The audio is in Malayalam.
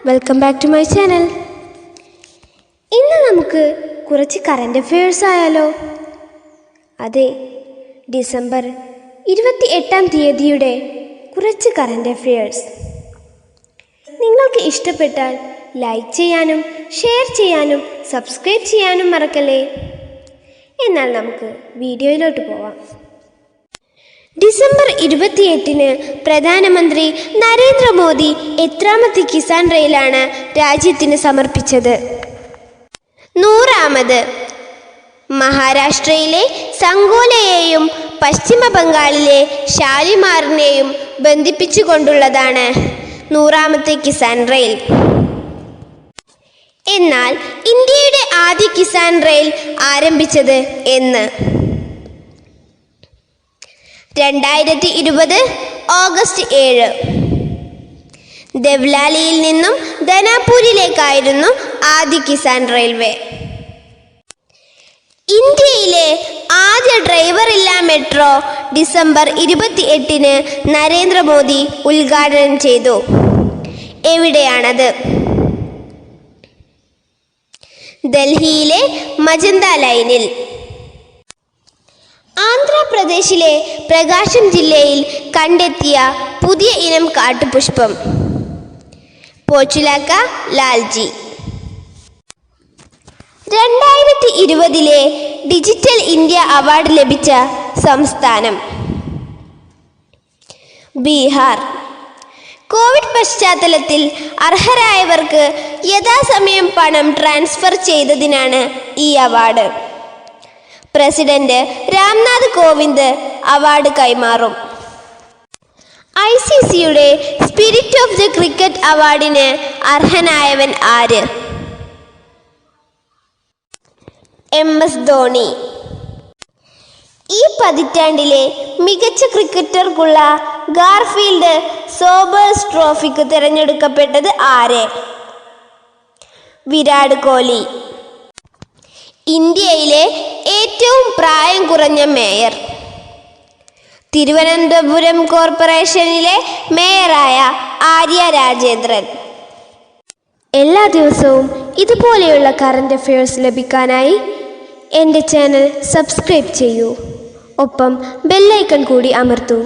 Welcome back to my channel. ഇന്ന് നമുക്ക് കുറച്ച് കറണ്ട് അഫയേഴ്സ് ആയാലോ? അതെ, ഡിസംബർ 28 കുറച്ച് കറണ്ട് അഫയേഴ്സ്. നിങ്ങൾക്ക് ഇഷ്ടപ്പെട്ടാൽ ലൈക്ക് ചെയ്യാനും ഷെയർ ചെയ്യാനും സബ്സ്ക്രൈബ് ചെയ്യാനും മറക്കല്ലേ. എന്നാൽ നമുക്ക് വീഡിയോയിലോട്ട് പോവാം. ഡിസംബർ 28 പ്രധാനമന്ത്രി നരേന്ദ്രമോദി എത്രാമത്തെ കിസാൻ റെയിലാണ് രാജ്യത്തിന് സമർപ്പിച്ചത്? 100ാമത്. മഹാരാഷ്ട്രയിലെ സംഗോലയെയും പശ്ചിമ ബംഗാളിലെ ഷാലിമാറിനെയും ബന്ധിപ്പിച്ചുകൊണ്ടുള്ളതാണ് 100ാമത്തെ കിസാൻ റെയിൽ. എന്നാൽ ഇന്ത്യയുടെ ആദ്യ കിസാൻ റെയിൽ ആരംഭിച്ചത് എന്ന്? 2020 ഓഗസ്റ്റ് 7. ദേവ്ലാലിയിൽ നിന്നും ധനാപൂരിലേക്കായിരുന്നു ആദ്യ കിസാൻ റെയിൽവേ. ഇന്ത്യയിലെ ആദ്യ ഡ്രൈവറില്ലാ മെട്രോ ഡിസംബർ 28 നരേന്ദ്രമോദി ഉദ്ഘാടനം ചെയ്തു. എവിടെയാണത്? ഡൽഹിയിലെ മജന്ത ലൈനിൽ. ആന്ധ്രാപ്രദേശിലെ പ്രകാശം ജില്ലയിൽ കണ്ടെത്തിയ പുതിയ ഇനം കാട്ടുപുഷ്പം പോച്ചുലാക്ക ലാൽജി. 2020 ഡിജിറ്റൽ ഇന്ത്യ അവാർഡ് ലഭിച്ച സംസ്ഥാനം? ബീഹാർ. കോവിഡ് പശ്ചാത്തലത്തിൽ അർഹരായവർക്ക് യഥാസമയം പണം ട്രാൻസ്ഫർ ചെയ്തതിനാണ് ഈ award. President Ramnath Kovind award കൈമാറും. ICCയുടെ സ്പിരിറ്റ് ഓഫ് ദ ക്രിക്കറ്റ് അവാർഡിന് അർഹനായവൻ ആര്? MS ധോണി. ഈ പതിറ്റാണ്ടിലെ മികച്ച ക്രിക്കറ്റർക്കുള്ള ഗാർഫീൽഡ് സോബേഴ്സ് ട്രോഫിക്ക് തിരഞ്ഞെടുക്കപ്പെട്ടത് ആര്? വിരാട് കോഹ്ലി. ഇന്ത്യയിലെ ഏറ്റവും പ്രായം കുറഞ്ഞ മേയർ? തിരുവനന്തപുരം കോർപ്പറേഷനിലെ മേയറായ ആര്യ രാജേന്ദ്രൻ. എല്ലാ ദിവസവും ഇതുപോലെയുള്ള കറണ്ട് അഫയേഴ്സ് ലഭിക്കാനായി എൻ്റെ ചാനൽ സബ്സ്ക്രൈബ് ചെയ്യൂ. ഒപ്പം ബെല്ലൈക്കൺ കൂടി അമർത്തൂ.